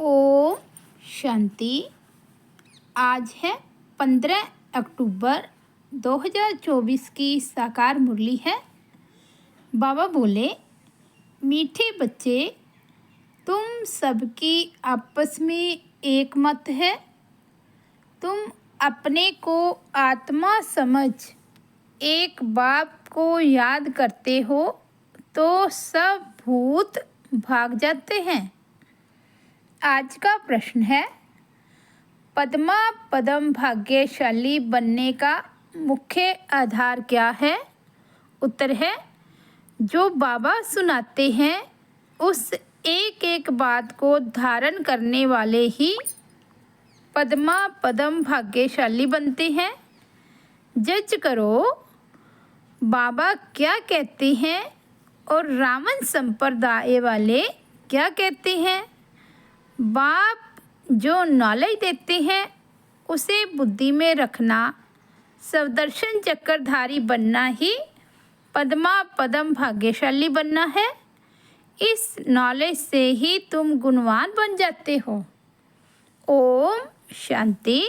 ओम शांति। आज है 15 अक्टूबर 2024 की साकार मुरली है। बाबा बोले, मीठे बच्चे, तुम सबकी आपस में एक मत है। तुम अपने को आत्मा समझ एक बाप को याद करते हो तो सब भूत भाग जाते हैं। आज का प्रश्न है, पद्मा पदम भाग्यशाली बनने का मुख्य आधार क्या है? उत्तर है, जो बाबा सुनाते हैं उस एक एक बात को धारण करने वाले ही पद्मा पदम भाग्यशाली बनते हैं। जज करो, बाबा क्या कहते हैं और रावण संप्रदाय वाले क्या कहते हैं। बाप जो नॉलेज देते हैं उसे बुद्धि में रखना, सवदर्शन चक्रधारी बनना ही पद्मा पदम भाग्यशाली बनना है। इस नॉलेज से ही तुम गुणवान बन जाते हो। ओम शांति।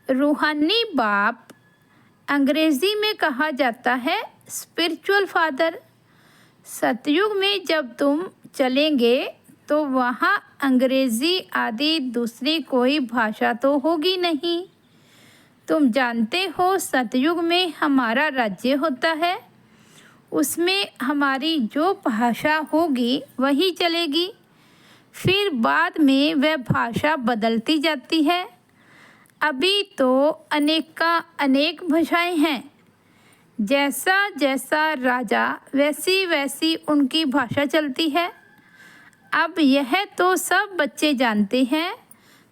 रूहानी बाप अंग्रेजी में कहा जाता है स्पिरिचुअल फादर। सतयुग में जब तुम चलेंगे तो वहाँ अंग्रेजी आदि दूसरी कोई भाषा तो होगी नहीं। तुम जानते हो सतयुग में हमारा राज्य होता है, उसमें हमारी जो भाषा होगी वही चलेगी। फिर बाद में वह भाषा बदलती जाती है। अभी तो अनेक भाषाएं हैं। जैसा जैसा राजा वैसी वैसी उनकी भाषा चलती है। अब यह तो सब बच्चे जानते हैं।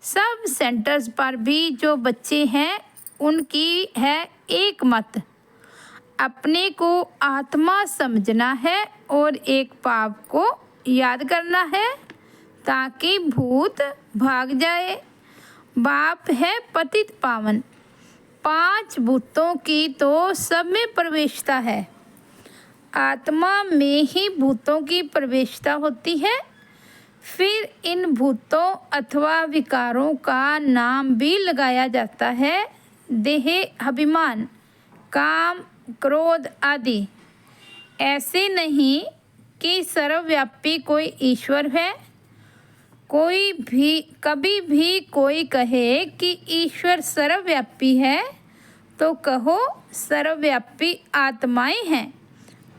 सब सेंटर्स पर भी जो बच्चे हैं उनकी है एक मत। अपने को आत्मा समझना है और एक पाप को याद करना है ताकि भूत भाग जाए। बाप है पतित पावन। 5 भूतों की तो सब में प्रवेशता है। आत्मा में ही भूतों की प्रवेशता होती है। फिर इन भूतों अथवा विकारों का नाम भी लगाया जाता है देह, अभिमान, काम, क्रोध आदि। ऐसे नहीं कि सर्वव्यापी कोई ईश्वर है। कभी भी कोई कहे कि ईश्वर सर्वव्यापी है तो कहो सर्वव्यापी आत्माएं हैं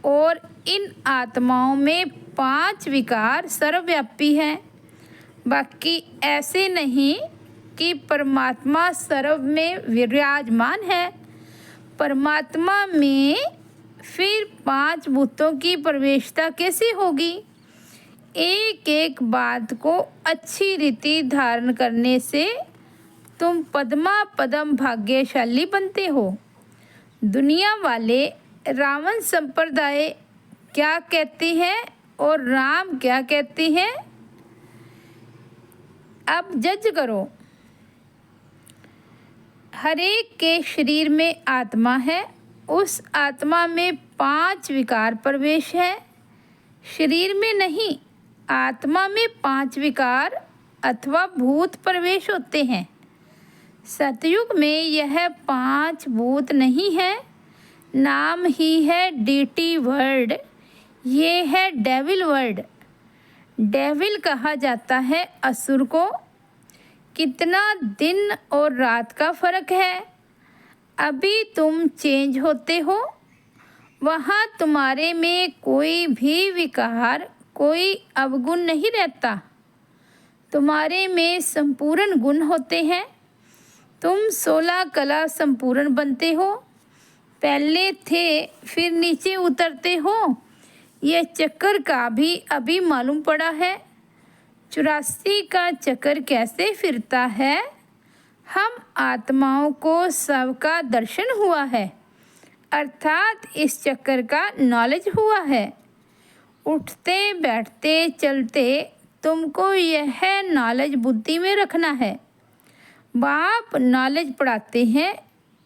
और इन आत्माओं में 5 विकार सर्वव्यापी हैं। बाकी ऐसे नहीं कि परमात्मा सर्व में विराजमान है। परमात्मा में फिर 5 भूतों की प्रवेशता कैसे होगी? एक एक बात को अच्छी रीति धारण करने से तुम पद्मा पदम भाग्यशाली बनते हो। दुनिया वाले रावण संप्रदाय क्या कहते हैं और राम क्या कहते हैं? अब जज करो। हर एक के शरीर में आत्मा है। उस आत्मा में 5 विकार प्रवेश है। शरीर में नहीं, आत्मा में 5 विकार अथवा भूत प्रवेश होते हैं। सतयुग में यह 5 भूत नहीं है। नाम ही है डीटी वर्ड। ये है डेविल वर्ड। डेविल कहा जाता है असुर को। कितना दिन और रात का फर्क है। अभी तुम चेंज होते हो। वहाँ तुम्हारे में कोई भी विकार, कोई अवगुण नहीं रहता। तुम्हारे में संपूर्ण गुण होते हैं। तुम 16 कला संपूर्ण बनते हो। पहले थे फिर नीचे उतरते हो। यह चक्कर का भी अभी मालूम पड़ा है। 84 का चक्कर कैसे फिरता है। हम आत्माओं को सबका दर्शन हुआ है, अर्थात इस चक्कर का नॉलेज हुआ है। उठते बैठते चलते तुमको यह नॉलेज बुद्धि में रखना है। बाप नॉलेज पढ़ाते हैं।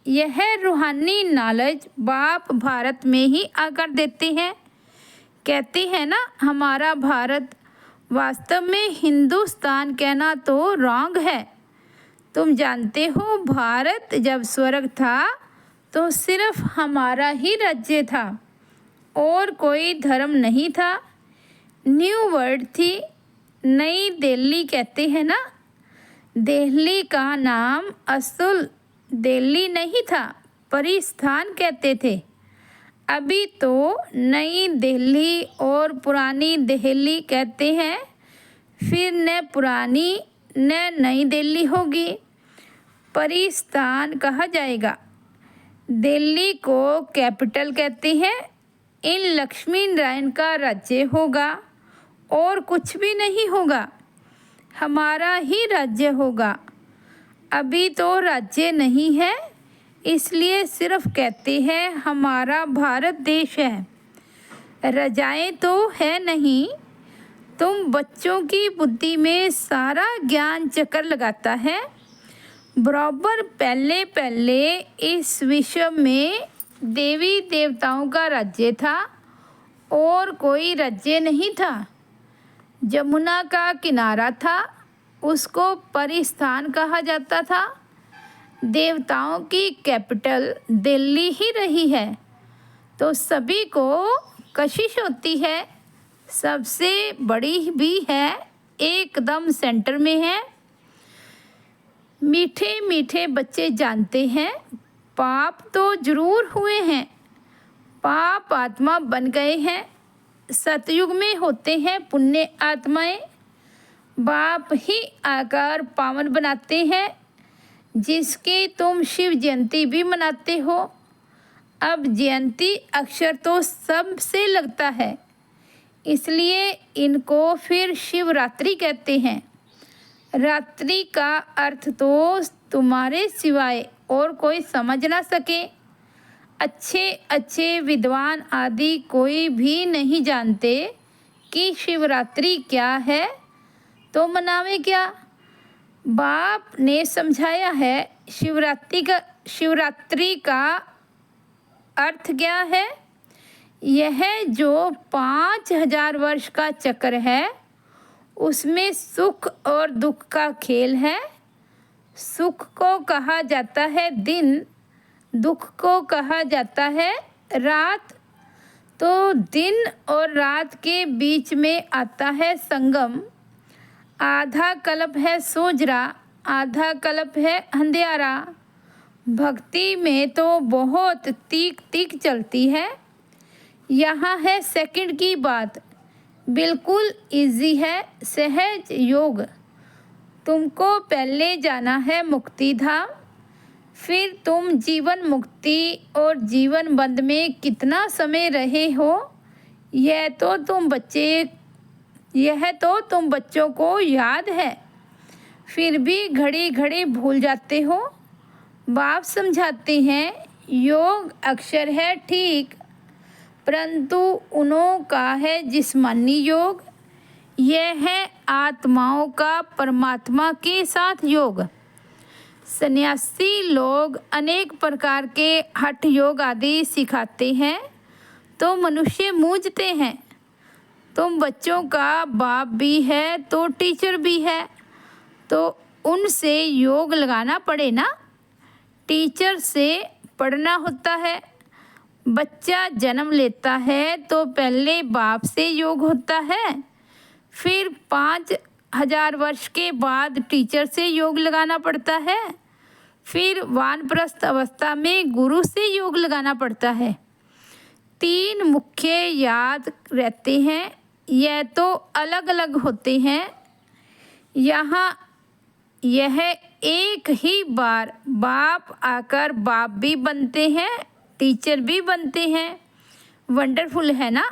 यह रूहानी नॉलेज बाप भारत में ही आकर देते हैं। कहते हैं ना, हमारा भारत वास्तव में हिंदुस्तान कहना तो रॉन्ग है। तुम जानते हो, भारत जब स्वर्ग था तो सिर्फ हमारा ही राज्य था और कोई धर्म नहीं था। न्यू वर्ड थी, नई दिल्ली कहते हैं ना। दिल्ली का नाम असल दिल्ली नहीं था, परिस्थान कहते थे। अभी तो नई दिल्ली और पुरानी दिल्ली कहते हैं, फिर न पुरानी न नई दिल्ली होगी, परिस्थान कहा जाएगा। दिल्ली को कैपिटल कहते हैं। इन लक्ष्मी नारायण का राज्य होगा और कुछ भी नहीं होगा, हमारा ही राज्य होगा। अभी तो राज्य नहीं है, इसलिए सिर्फ कहते हैं हमारा भारत देश है। रजाएं तो है नहीं। तुम बच्चों की बुद्धि में सारा ज्ञान चक्कर लगाता है। बराबर पहले पहले इस विश्व में देवी देवताओं का राज्य था और कोई राज्य नहीं था। जमुना का किनारा था, उसको परिस्थान कहा जाता था। देवताओं की कैपिटल दिल्ली ही रही है, तो सभी को कशिश होती है। सबसे बड़ी भी है, एकदम सेंटर में है। मीठे मीठे बच्चे जानते हैं, पाप तो जरूर हुए हैं, पाप आत्मा बन गए हैं। सतयुग में होते हैं पुण्य आत्माएं, बाप ही आकर पावन बनाते हैं, जिसकी तुम शिव जयंती भी मनाते हो। अब जयंती अक्षर तो सबसे लगता है, इसलिए इनको फिर शिवरात्रि कहते हैं। रात्रि का अर्थ तो तुम्हारे सिवाय और कोई समझ ना सके। अच्छे अच्छे विद्वान आदि कोई भी नहीं जानते कि शिवरात्रि क्या है, तो मनावे क्या। बाप ने समझाया है शिवरात्रि का अर्थ क्या है। यह जो 5000 वर्ष का चक्र है, उसमें सुख और दुख का खेल है। सुख को कहा जाता है दिन, दुख को कहा जाता है रात। तो दिन और रात के बीच में आता है संगम। आधा कल्प है सोजरा, आधा कल्प है अंधियारा। भक्ति में तो बहुत तीक तीक चलती है। यहाँ है सेकंड की बात, बिल्कुल इजी है, सहज योग। तुमको पहले जाना है मुक्ति धाम, फिर तुम जीवन मुक्ति और जीवन बंद में कितना समय रहे हो, यह तो तुम बच्चों को याद है, फिर भी घड़ी घड़ी भूल जाते हो। बाप समझाते हैं योग अक्षर है ठीक, परंतु उन्हों का है जिस्मानी योग। यह है आत्माओं का परमात्मा के साथ योग। सन्यासी लोग अनेक प्रकार के हठ योग आदि सिखाते हैं, तो मनुष्य मूझते हैं। तुम बच्चों का बाप भी है तो टीचर भी है, तो उनसे योग लगाना पड़े ना। टीचर से पढ़ना होता है। बच्चा जन्म लेता है तो पहले बाप से योग होता है, फिर 5000 वर्ष के बाद टीचर से योग लगाना पड़ता है, फिर वानप्रस्थ अवस्था में गुरु से योग लगाना पड़ता है। 3 मुख्य याद रहते हैं, यह तो अलग अलग होते हैं। यहाँ यह एक ही बार बाप आकर बाप भी बनते हैं, टीचर भी बनते हैं। वंडरफुल है ना।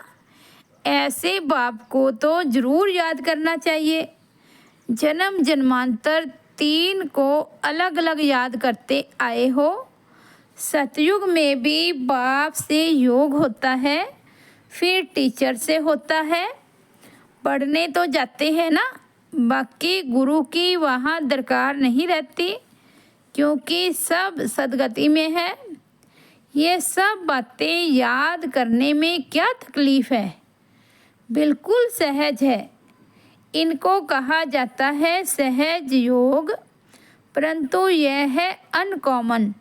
ऐसे बाप को तो ज़रूर याद करना चाहिए। जन्म जन्मांतर 3 को अलग अलग याद करते आए हो। सतयुग में भी बाप से योग होता है, फिर टीचर से होता है। पढ़ने तो जाते हैं ना, बाकी गुरु की वहाँ दरकार नहीं रहती, क्योंकि सब सदगति में है। ये सब बातें याद करने में क्या तकलीफ़ है, बिल्कुल सहज है। इनको कहा जाता है सहज योग, परंतु यह है अनकॉमन।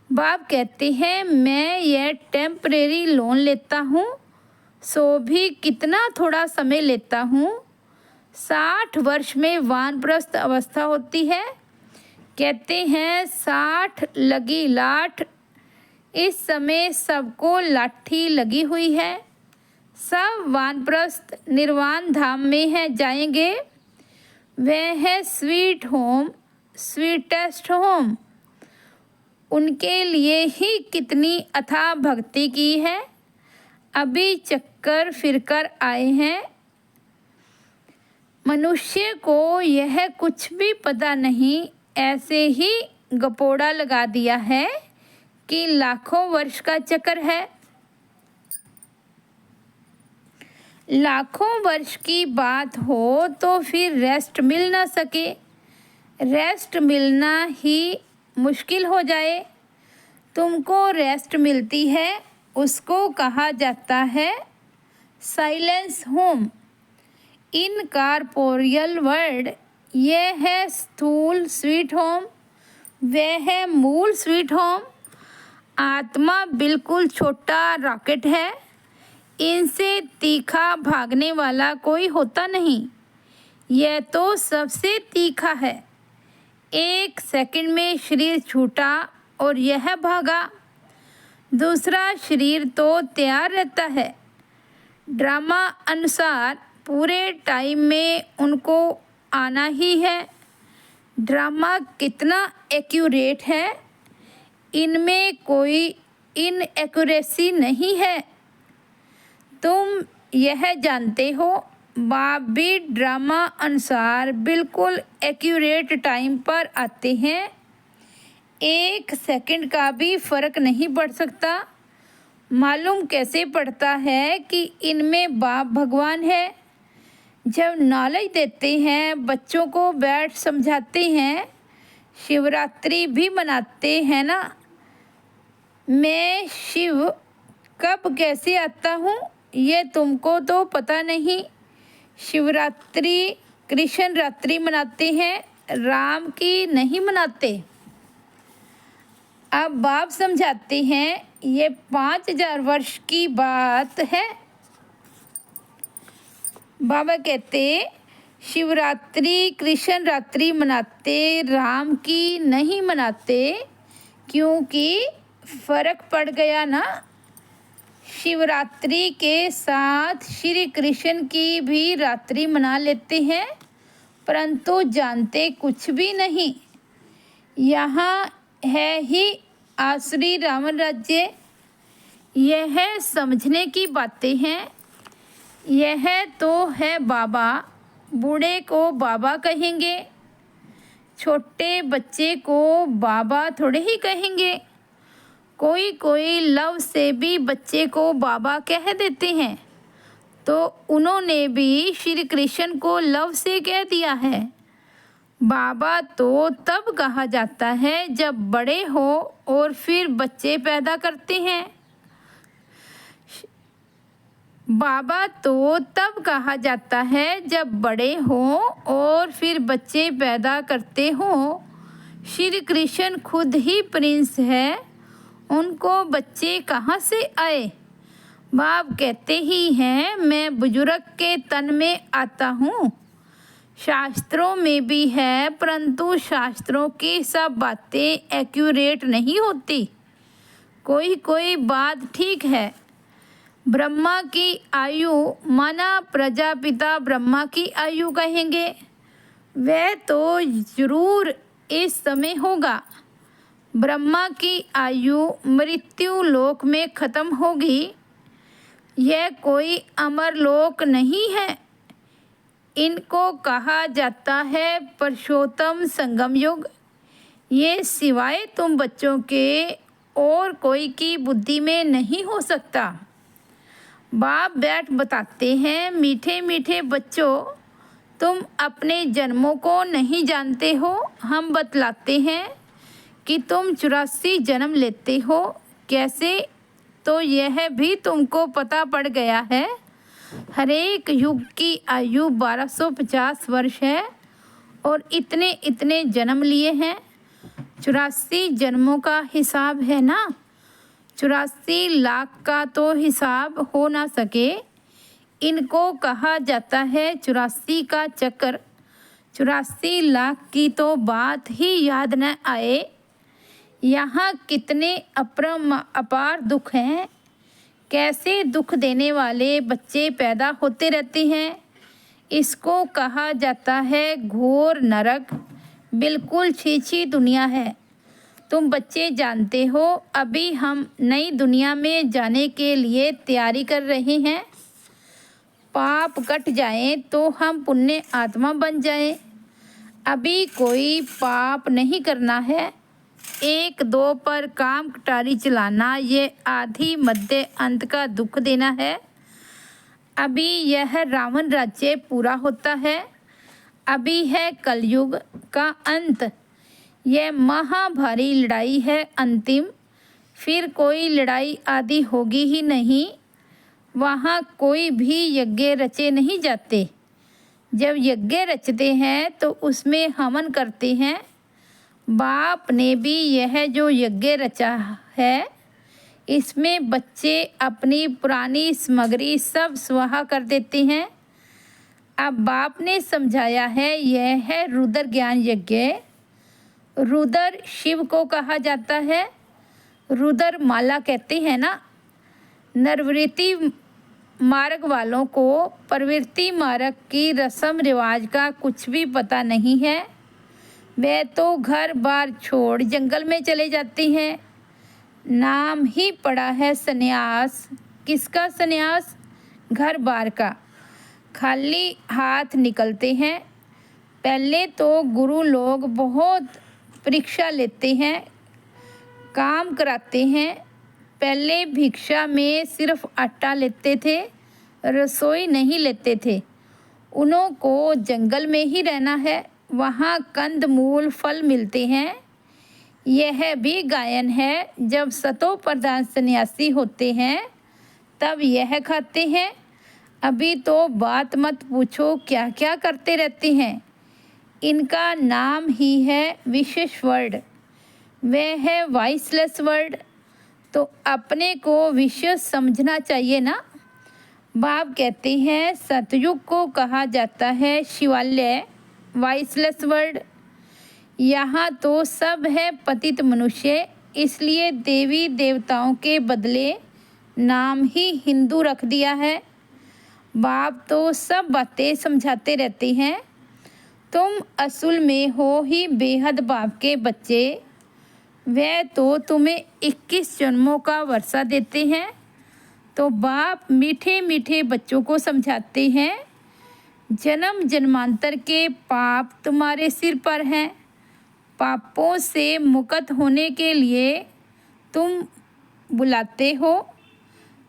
बाप कहते हैं मैं यह टेम्परेरी लोन लेता हूँ, सो भी कितना थोड़ा समय लेता हूँ। 60 वर्ष में वानप्रस्थ अवस्था होती है। कहते हैं 60 लगी लाठ, इस समय सबको लाठी लगी हुई है। सब वानप्रस्थ निर्वाण धाम में है जाएंगे। वह है स्वीट होम, स्वीटेस्ट होम। उनके लिए ही कितनी अथाह भक्ति की है, अभी चक्कर फिरकर आए हैं। मनुष्य को यह कुछ भी पता नहीं, ऐसे ही गपोड़ा लगा दिया है कि लाखों वर्ष का चक्कर है। लाखों वर्ष की बात हो तो फिर रेस्ट मिल ना सके, रेस्ट मिलना ही मुश्किल हो जाए। तुमको रेस्ट मिलती है, उसको कहा जाता है साइलेंस होम। इनकॉर्पोरियल वर्ल्ड, यह है स्थूल स्वीट होम, वह है मूल स्वीट होम। आत्मा बिल्कुल छोटा रॉकेट है, इनसे तीखा भागने वाला कोई होता नहीं। यह तो सबसे तीखा है। 1 सेकंड में शरीर छूटा और यह भागा। दूसरा शरीर तो तैयार रहता है। ड्रामा अनुसार पूरे टाइम में उनको आना ही है। ड्रामा कितना एक्यूरेट है, इनमें कोई इनएक्यूरेसी नहीं है। तुम यह जानते हो, बाप भी ड्रामा अनुसार बिल्कुल एक्यूरेट टाइम पर आते हैं। 1 सेकंड का भी फर्क नहीं पड़ सकता। मालूम कैसे पड़ता है कि इनमें बाप भगवान है। जब नॉलेज देते हैं, बच्चों को बैठ समझाते हैं, शिवरात्रि भी मनाते हैं ना। मैं शिव कब कैसे आता हूँ ये तुमको तो पता नहीं। शिवरात्रि कृष्ण रात्रि मनाते हैं, राम की नहीं मनाते। अब बाप समझाते हैं ये 5000 वर्ष की बात है। बाबा कहते शिवरात्रि कृष्ण रात्रि मनाते, राम की नहीं मनाते, क्योंकि फर्क पड़ गया ना। शिवरात्रि के साथ श्री कृष्ण की भी रात्रि मना लेते हैं, परंतु जानते कुछ भी नहीं। यहाँ है ही आसुरी रावण राज्य। यह समझने की बातें हैं। यह तो है बाबा, बूढ़े को बाबा कहेंगे, छोटे बच्चे को बाबा थोड़े ही कहेंगे। कोई कोई लव से भी बच्चे को बाबा कह देते हैं, तो उन्होंने भी श्री कृष्ण को लव से कह दिया है। बाबा तो तब कहा जाता है जब बड़े हो और फिर बच्चे पैदा करते हैं। बाबा तो तब कहा जाता है जब बड़े हों और फिर बच्चे पैदा करते हों। श्री कृष्ण खुद ही प्रिंस है, उनको बच्चे कहाँ से आए? बाप कहते ही हैं मैं बुजुर्ग के तन में आता हूँ। शास्त्रों में भी है, परंतु शास्त्रों की सब बातें एक्यूरेट नहीं होती। कोई कोई बात ठीक है। ब्रह्मा की आयु माना प्रजापिता ब्रह्मा की आयु कहेंगे, वह तो जरूर इस समय होगा। ब्रह्मा की आयु मृत्यु लोक में खत्म होगी। यह कोई अमर लोक नहीं है। इनको कहा जाता है पुरुषोत्तम संगम युग। ये सिवाय तुम बच्चों के और कोई की बुद्धि में नहीं हो सकता। बाप बैठ बताते हैं मीठे मीठे बच्चों, तुम अपने जन्मों को नहीं जानते हो। हम बतलाते हैं कि तुम 84 जन्म लेते हो। कैसे? तो यह भी तुमको पता पड़ गया है। हरेक युग की आयु 1250 वर्ष है और इतने इतने जन्म लिए हैं। 84 जन्मों का हिसाब है ना, 84 लाख का तो हिसाब हो ना सके। इनको कहा जाता है 84 का चक्र। 84 लाख की तो बात ही याद न आए। यहाँ कितने अपार दुख हैं। कैसे दुख देने वाले बच्चे पैदा होते रहते हैं। इसको कहा जाता है घोर नरक। बिल्कुल छी दुनिया है। तुम बच्चे जानते हो, अभी हम नई दुनिया में जाने के लिए तैयारी कर रहे हैं। पाप कट जाएं तो हम पुण्य आत्मा बन जाएं। अभी कोई पाप नहीं करना है। 1-2 पर काम कटारी चलाना ये आधि मध्य अंत का दुख देना है। अभी यह रावण राज्य पूरा होता है। अभी है कलयुग का अंत। यह महाभारी लड़ाई है अंतिम। फिर कोई लड़ाई आदि होगी ही नहीं। वहाँ कोई भी यज्ञ रचे नहीं जाते। जब यज्ञ रचते हैं तो उसमें हवन करते हैं। बाप ने भी यह जो यज्ञ रचा है, इसमें बच्चे अपनी पुरानी सामग्री सब स्वाहा कर देते हैं। अब बाप ने समझाया है, यह है रुद्र ज्ञान यज्ञ। रुद्र शिव को कहा जाता है। रुद्र माला कहते हैं ना। नरवृत्ति मार्ग वालों को प्रवृत्ति मार्ग की रस्म रिवाज का कुछ भी पता नहीं है। वे तो घर बार छोड़ जंगल में चले जाते हैं। नाम ही पड़ा है सन्यास। किसका सन्यास? घर बार का। खाली हाथ निकलते हैं। पहले तो गुरु लोग बहुत परीक्षा लेते हैं, काम कराते हैं। पहले भिक्षा में सिर्फ आटा लेते थे, रसोई नहीं लेते थे। उन्हों को जंगल में ही रहना है, वहाँ कंद मूल फल मिलते हैं। यह भी गायन है। जब सतो प्रधान सन्यासी होते हैं तब यह खाते हैं। अभी तो बात मत पूछो क्या क्या करते रहते हैं। इनका नाम ही है विशेष वर्ड। वह है वॉइसलेस वर्ड। तो अपने को विशेष समझना चाहिए ना। बाप कहते हैं सतयुग को कहा जाता है शिवालय, वॉइसलेस वर्ड। यहाँ तो सब है पतित मनुष्य, इसलिए देवी देवताओं के बदले नाम ही हिंदू रख दिया है। बाप तो सब बातें समझाते रहते हैं। तुम असल में हो ही बेहद बाप के बच्चे। वह तो तुम्हें 21 जन्मों का वर्षा देते हैं। तो बाप मीठे मीठे बच्चों को समझाते हैं, जन्म जन्मांतर के पाप तुम्हारे सिर पर हैं। पापों से मुक्त होने के लिए तुम बुलाते हो।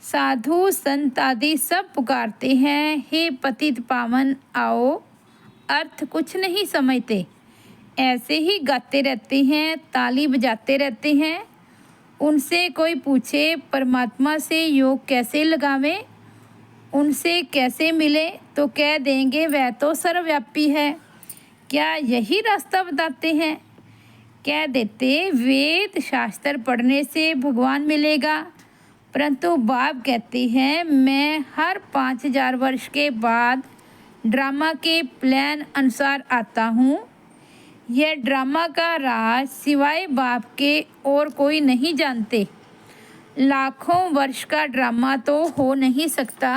साधु संत आदि सब पुकारते हैं, हे पतित पावन आओ। अर्थ कुछ नहीं समझते, ऐसे ही गाते रहते हैं, ताली बजाते रहते हैं। उनसे कोई पूछे परमात्मा से योग कैसे लगावें, उनसे कैसे मिले, तो कह देंगे वह तो सर्वव्यापी है। क्या यही रास्ता बताते हैं? कह देते वेद शास्त्र पढ़ने से भगवान मिलेगा। परंतु बाप कहते हैं मैं हर 5000 वर्ष के बाद ड्रामा के प्लान अनुसार आता हूँ। यह ड्रामा का राज सिवाय बाप के और कोई नहीं जानते। लाखों वर्ष का ड्रामा तो हो नहीं सकता।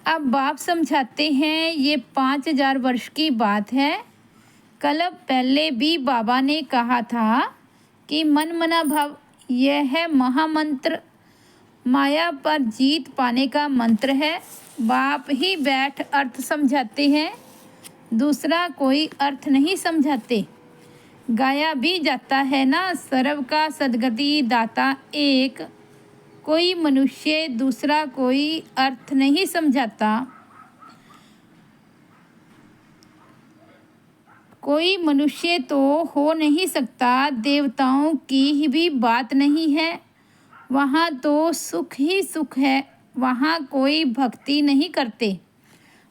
अब बाप समझाते हैं ये 5000 वर्ष की बात है। कल पहले भी बाबा ने कहा था कि मन मना भाव यह है महामंत्र, माया पर जीत पाने का मंत्र है। बाप ही बैठ अर्थ समझाते हैं, दूसरा कोई अर्थ नहीं समझाते। गाया भी जाता है ना, सर्व का सदगति दाता एक। कोई मनुष्य दूसरा कोई अर्थ नहीं समझाता। कोई मनुष्य तो हो नहीं सकता। देवताओं की ही भी बात नहीं है, वहाँ तो सुख ही सुख है। वहाँ कोई भक्ति नहीं करते।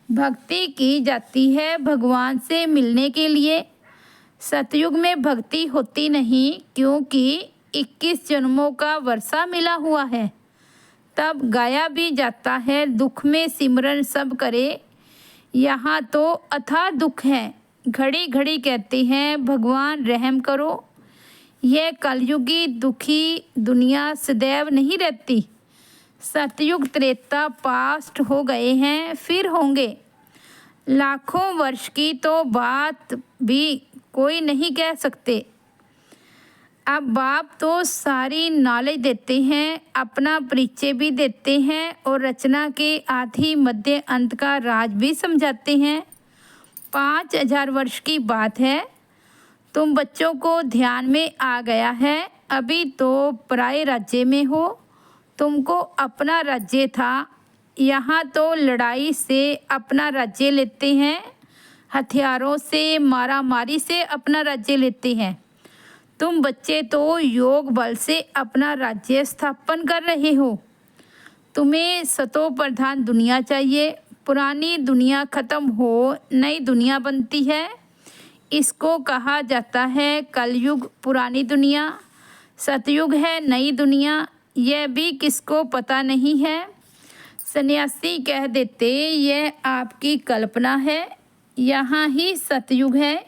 भक्ति की जाती है भगवान से मिलने के लिए। सतयुग में भक्ति होती नहीं, क्योंकि 21 जन्मों का वर्षा मिला हुआ है। तब गाया भी जाता है, दुख में सिमरन सब करे। यहाँ तो अथाह दुख है, घड़ी घड़ी कहते हैं भगवान रहम करो। यह कलयुगी दुखी दुनिया सदैव नहीं रहती। सतयुग त्रेता पास्ट हो गए हैं, फिर होंगे। लाखों वर्ष की तो बात भी कोई नहीं कह सकते। अब बाप तो सारी नॉलेज देते हैं, अपना परिचय भी देते हैं और रचना के आदि मध्य अंत का राज भी समझाते हैं। 5000 वर्ष की बात है। तुम बच्चों को ध्यान में आ गया है। अभी तो पराये राज्य में हो, तुमको अपना राज्य था। यहाँ तो लड़ाई से अपना राज्य लेते हैं, हथियारों से मारामारी से अपना राज्य लेते हैं। तुम बच्चे तो योग बल से अपना राज्य स्थापन कर रहे हो। तुम्हें सतो प्रधान दुनिया चाहिए। पुरानी दुनिया खत्म हो, नई दुनिया बनती है। इसको कहा जाता है कलयुग पुरानी दुनिया, सतयुग है नई दुनिया। यह भी किसको पता नहीं है। सन्यासी कह देते यह आपकी कल्पना है। यहाँ ही सतयुग है,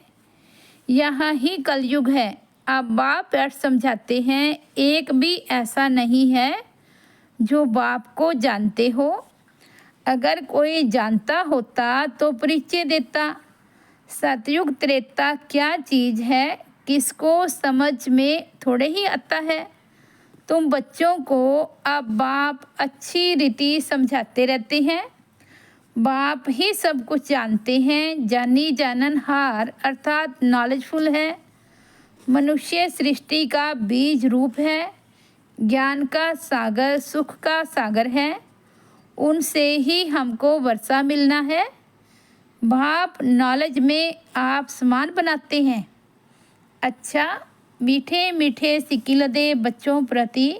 यहाँ ही कलयुग है। अब बाप अर्थ समझाते हैं, एक भी ऐसा नहीं है जो बाप को जानते हो। अगर कोई जानता होता तो परिचय देता। सतयुग त्रेता क्या चीज़ है, किसको समझ में थोड़े ही आता है। तुम बच्चों को अब बाप अच्छी रीति समझाते रहते हैं। बाप ही सब कुछ जानते हैं, जानी जाननहार अर्थात नॉलेजफुल है। मनुष्य सृष्टि का बीज रूप है, ज्ञान का सागर, सुख का सागर है। उनसे ही हमको वर्षा मिलना है। बाप नॉलेज में आप समान बनाते हैं। अच्छा, मीठे मीठे सिक्किल दे बच्चों प्रति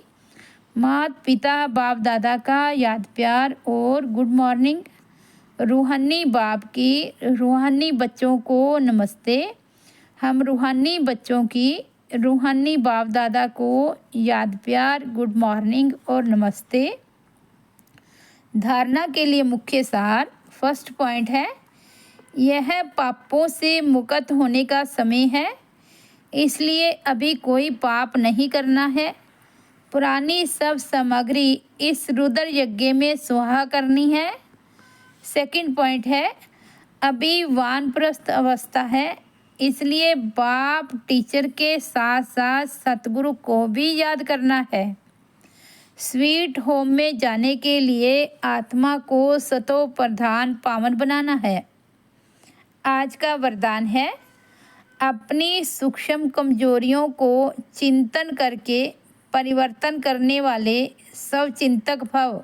माता पिता बाप दादा का याद प्यार और गुड मॉर्निंग। रूहानी बाप की रूहानी बच्चों को नमस्ते। हम रूहानी बच्चों की रूहानी बाप दादा को याद प्यार, गुड मॉर्निंग और नमस्ते। धारणा के लिए मुख्य सार फर्स्ट पॉइंट है, यह पापों से मुक्त होने का समय है, इसलिए अभी कोई पाप नहीं करना है। पुरानी सब सामग्री इस रुद्र यज्ञ में स्वाहा करनी है। सेकंड पॉइंट है, अभी वानप्रस्थ अवस्था है, इसलिए बाप टीचर के साथ साथ सतगुरु को भी याद करना है। स्वीट होम में जाने के लिए आत्मा को सतो प्रधान पावन बनाना है। आज का वरदान है, अपनी सूक्ष्म कमजोरियों को चिंतन करके परिवर्तन करने वाले सब चिंतक भव।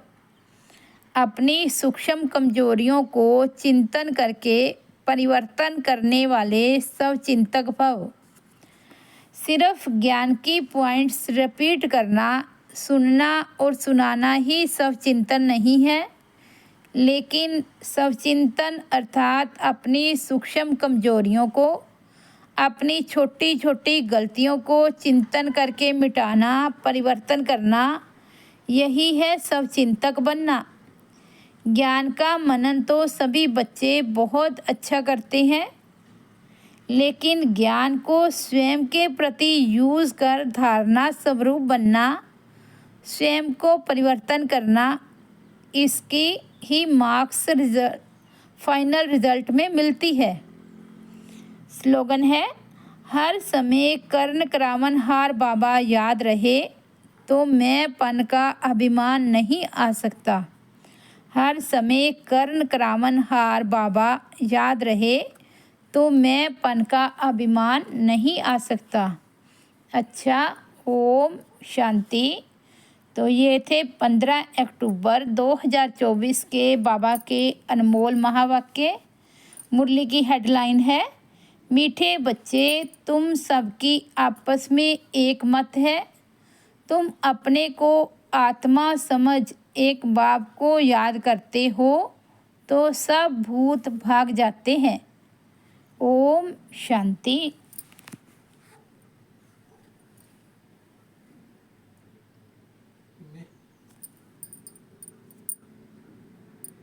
अपनी सूक्ष्म कमजोरियों को चिंतन करके परिवर्तन करने वाले सब चिंतक भव। सिर्फ ज्ञान की पॉइंट्स रिपीट करना, सुनना और सुनाना ही सब चिंतन नहीं है, लेकिन सब चिंतन अर्थात अपनी सूक्ष्म कमजोरियों को, अपनी छोटी छोटी गलतियों को चिंतन करके मिटाना, परिवर्तन करना, यही है सब चिंतक बनना। ज्ञान का मनन तो सभी बच्चे बहुत अच्छा करते हैं, लेकिन ज्ञान को स्वयं के प्रति यूज़ कर धारणा स्वरूप बनना, स्वयं को परिवर्तन करना, इसकी ही मार्क्स फाइनल रिजल्ट में मिलती है। स्लोगन है, हर समय कर्ण करावन हार बाबा याद रहे तो मैं पन का अभिमान नहीं आ सकता। हर समय कर्ण करावन हार बाबा याद रहे तो मैं पन का अभिमान नहीं आ सकता। अच्छा, ओम शांति। तो ये थे 15 अक्टूबर 2024 के बाबा के अनमोल महावाक्य। मुरली की हेडलाइन है, मीठे बच्चे तुम सबकी आपस में एक मत है। तुम अपने को आत्मा समझ एक बाप को याद करते हो तो सब भूत भाग जाते हैं। ओम शांति।